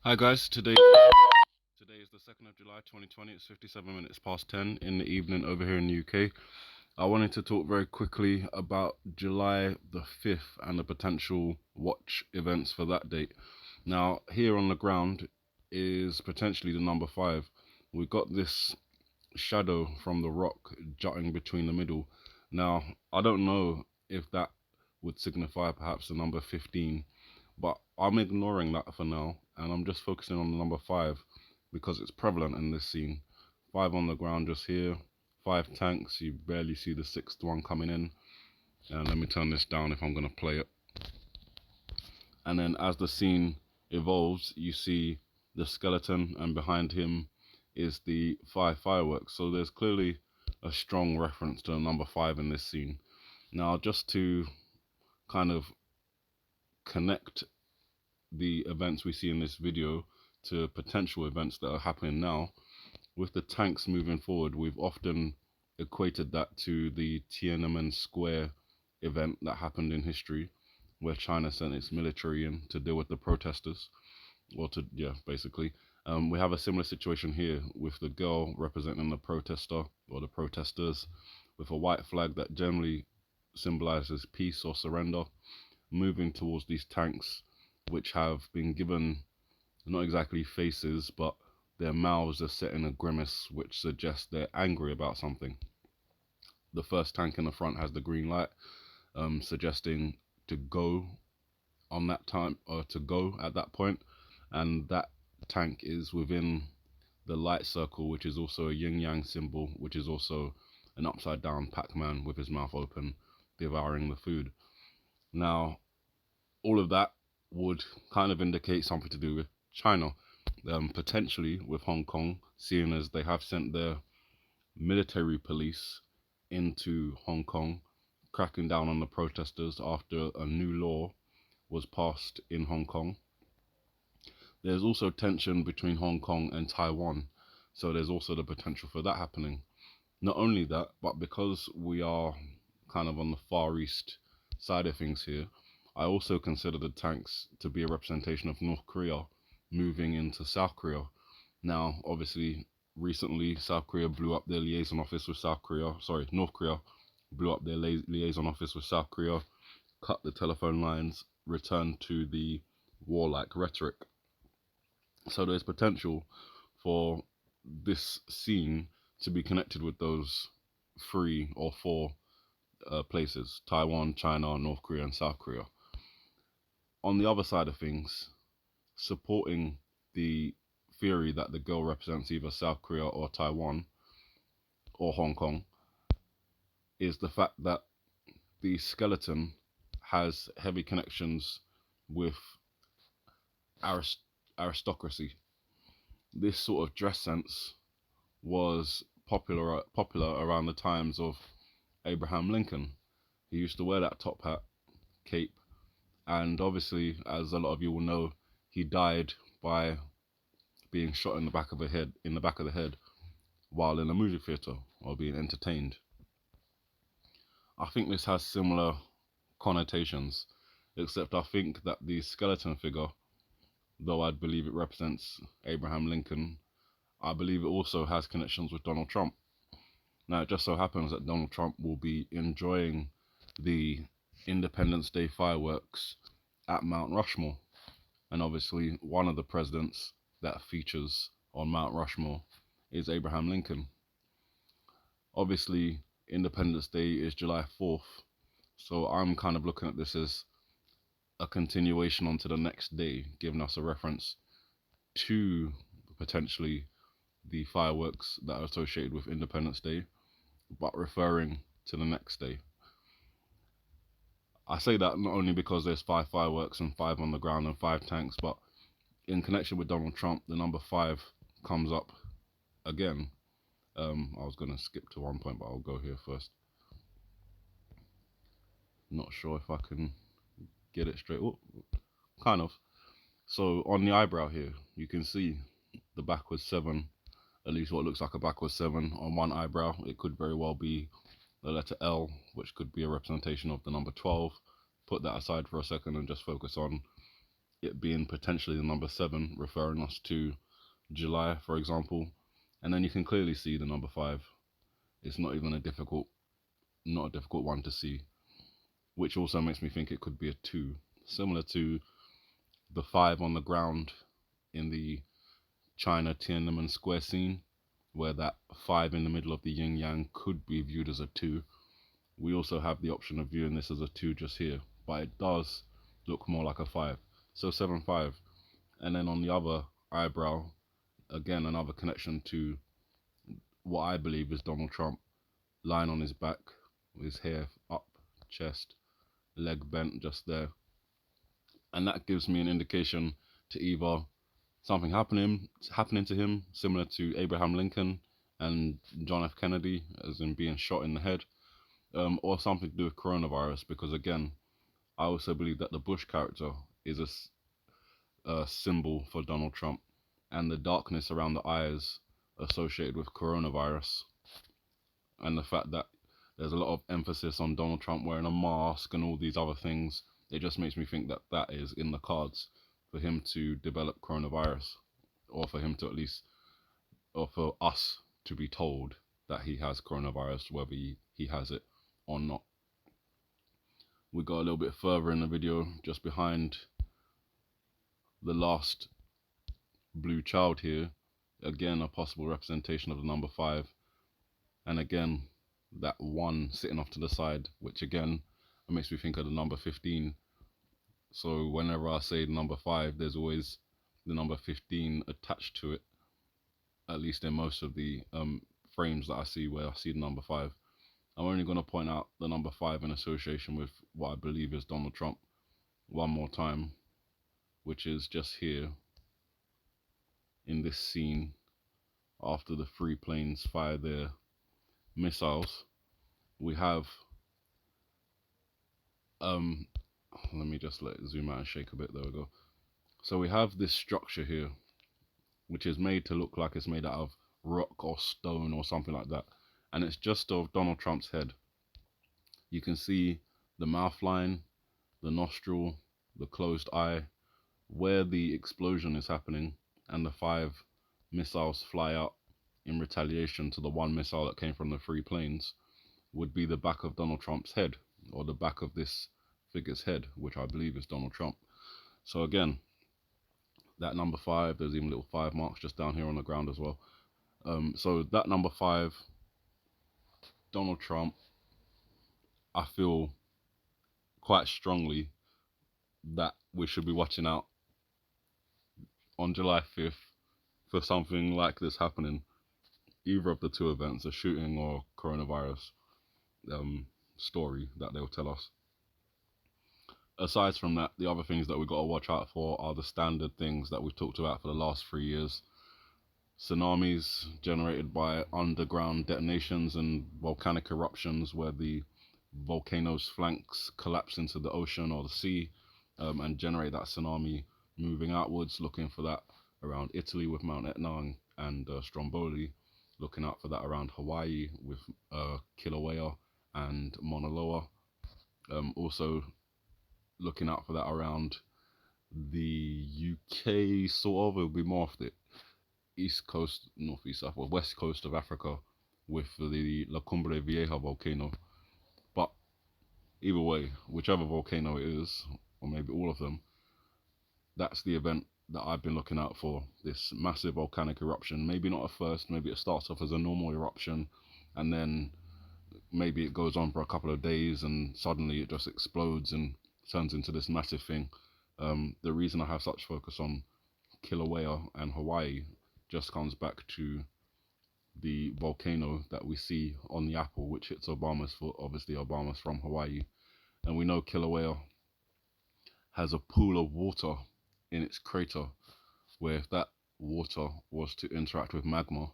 Hi guys, today is the 2nd of July 2020. It's 57 minutes past 10 in the evening over here in the UK. I wanted to talk very quickly about July the 5th and the potential watch events for that date. Now, here on the ground is potentially the number 5. We've got this shadow from the rock jutting between the middle. Now, I don't know if that would signify perhaps the number 15, but I'm ignoring that for now, and I'm just focusing on the number 5 because it's prevalent in this scene. 5 on the ground just here, 5 tanks, you barely see the 6th one coming in. And let me turn this down if I'm going to play it. And then as the scene evolves, you see the skeleton, and behind him is the 5 fireworks. So there's clearly a strong reference to the number 5 in this scene. Now, just to kind of connect the events we see in this video to potential events that are happening now, with the tanks moving forward, we've often equated that to the Tiananmen Square event that happened in history, where China sent its military in to deal with the protesters, basically. We have a similar situation here with the girl representing the protester or the protesters with a white flag that generally symbolizes peace or surrender, moving towards these tanks, which have been given not exactly faces, but their mouths are set in a grimace which suggests they're angry about something. The first tank in the front has the green light, suggesting to go on that time, or to go at that point, and that tank is within the light circle, which is also a yin-yang symbol, which is also an upside down Pac-Man with his mouth open, devouring the food. Now, all of that would kind of indicate something to do with China, potentially with Hong Kong, seeing as they have sent their military police into Hong Kong, cracking down on the protesters after a new law was passed in Hong Kong. There's also tension between Hong Kong and Taiwan, so there's also the potential for that happening. Not only that, but because we are kind of on the Far East side of things here, I also consider the tanks to be a representation of North Korea moving into South Korea. Now, obviously, recently South Korea blew up their liaison office with South Korea. Sorry, North Korea blew up their liaison office with South Korea, cut the telephone lines, returned to the warlike rhetoric. So there's potential for this scene to be connected with those 3 or 4 places: Taiwan, China, North Korea, and South Korea. On the other side of things, supporting the theory that the girl represents either South Korea or Taiwan or Hong Kong is the fact that the skeleton has heavy connections with aristocracy. This sort of dress sense was popular around the times of Abraham Lincoln. He used to wear that top hat, cape, and obviously, as a lot of you will know, he died by being shot in the back of the head while in a movie theater or being entertained. I think this has similar connotations, except I think that the skeleton figure, though I believe it represents Abraham Lincoln, I believe it also has connections with Donald Trump. Now, it just so happens that Donald Trump will be enjoying the Independence Day fireworks at Mount Rushmore. And obviously, one of the presidents that features on Mount Rushmore is Abraham Lincoln. Obviously, Independence Day is July 4th, so I'm kind of looking at this as a continuation onto the next day, giving us a reference to potentially the fireworks that are associated with Independence Day, but referring to the next day. I say that not only because there's 5 fireworks and 5 on the ground and 5 tanks, but in connection with Donald Trump, the number 5 comes up again. I was going to skip to one point, but I'll go here first. Not sure if I can get it straight. Oh, kind of. So on the eyebrow here, you can see the backwards 7, at least what looks like a backwards 7 on one eyebrow. It could very well be the letter L, which could be a representation of the number 12. Put that aside for a second and just focus on it being potentially the number 7, referring us to July, for example. And then you can clearly see the number 5. It's not even not a difficult one to see, which also makes me think it could be a 2, similar to the 5 on the ground in the China Tiananmen Square scene, where that 5 in the middle of the yin yang could be viewed as a 2. We also have the option of viewing this as a 2 just here, but it does look more like a 5. So 7-5. And then on the other eyebrow, again, another connection to what I believe is Donald Trump, lying on his back, with his hair up, chest, leg bent just there. And that gives me an indication to either something happening to him, similar to Abraham Lincoln and John F. Kennedy, as in being shot in the head, or something to do with coronavirus, because again, I also believe that the Bush character is a symbol for Donald Trump, and the darkness around the eyes associated with coronavirus, and the fact that there's a lot of emphasis on Donald Trump wearing a mask and all these other things, it just makes me think that that is in the cards for him to develop coronavirus, or for him to at least, or for us to be told that he has coronavirus, whether he has it or not. We got a little bit further in the video, just behind the last blue child here, again a possible representation of the number 5, and again that 1 sitting off to the side, which again it makes me think of the number 15. So whenever I say the number 5, there's always the number 15 attached to it, at least in most of the frames that I see where I see the number 5. I'm only going to point out the number 5 in association with what I believe is Donald Trump one more time, which is just here in this scene after the 3 planes fire their missiles. We have let me just let it zoom out and shake a bit. There we go. So we have this structure here, which is made to look like it's made out of rock or stone or something like that, and it's just of Donald Trump's head. You can see the mouth line, the nostril, the closed eye, where the explosion is happening, and the 5 missiles fly out in retaliation to the 1 missile that came from the 3 planes would be the back of Donald Trump's head, or the back of this figure's head, which I believe is Donald Trump. So again, that number 5, there's even little 5 marks just down here on the ground as well. So that number 5, Donald Trump, I feel quite strongly that we should be watching out on July 5th for something like this happening, either of the 2 events, a shooting or coronavirus story that they'll tell us. Aside from that, the other things that we've got to watch out for are the standard things that we've talked about for the last 3 years. Tsunamis generated by underground detonations and volcanic eruptions where the volcano's flanks collapse into the ocean or the sea, and generate that tsunami moving outwards, looking for that around Italy with Mount Etna and Stromboli, looking out for that around Hawaii with Kilauea and Mauna Loa. Also looking out for that around the UK, sort of. It'll be more of the east coast, northeast, south, or west coast of Africa with the La Cumbre Vieja volcano. But either way, whichever volcano it is, or maybe all of them, that's the event that I've been looking out for, this massive volcanic eruption. Maybe not at first, maybe it starts off as a normal eruption, and then maybe it goes on for a couple of days and suddenly it just explodes and turns into this massive thing. The reason I have such focus on Kilauea and Hawaii just comes back to the volcano that we see on the apple, which hits Obama's foot. Obviously Obama's from Hawaii, and we know Kilauea has a pool of water in its crater, where if that water was to interact with magma,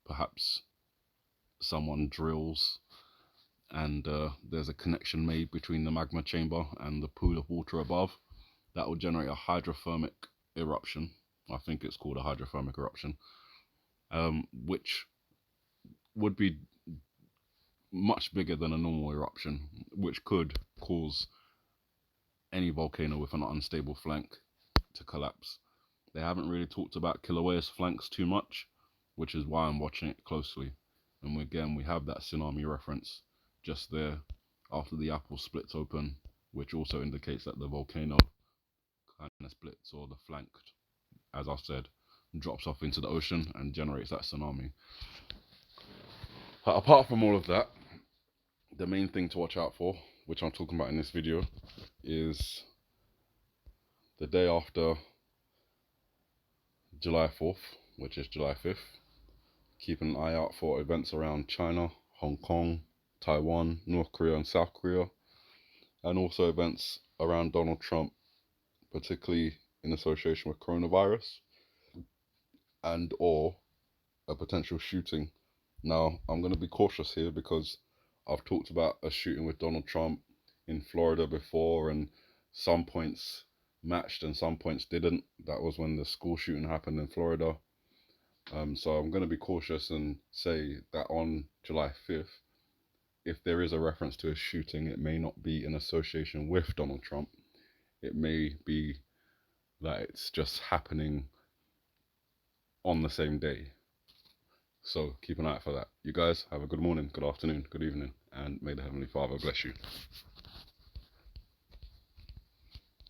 perhaps someone drills and there's a connection made between the magma chamber and the pool of water above, that will generate a hydrothermic eruption. I think it's called a hydrothermic eruption, which would be much bigger than a normal eruption, which could cause any volcano with an unstable flank to collapse. They haven't really talked about Kilauea's flanks too much, which is why I'm watching it closely. And again, we have that tsunami reference just there after the apple splits open, which also indicates that the volcano kind of splits, or the flank, as I've said, drops off into the ocean and generates that tsunami. But apart from all of that, the main thing to watch out for, which I'm talking about in this video, is the day after July 4th, which is July 5th. Keep an eye out for events around China, Hong Kong, Taiwan, North Korea and South Korea, and also events around Donald Trump, particularly in association with coronavirus and or a potential shooting. Now, I'm going to be cautious here because I've talked about a shooting with Donald Trump in Florida before, and some points matched and some points didn't. That was when the school shooting happened in Florida. So I'm going to be cautious and say that on July 5th, if there is a reference to a shooting, it may not be in association with Donald Trump. It may be that it's just happening on the same day. So keep an eye out for that. You guys have a good morning, good afternoon, good evening, and may the Heavenly Father bless you.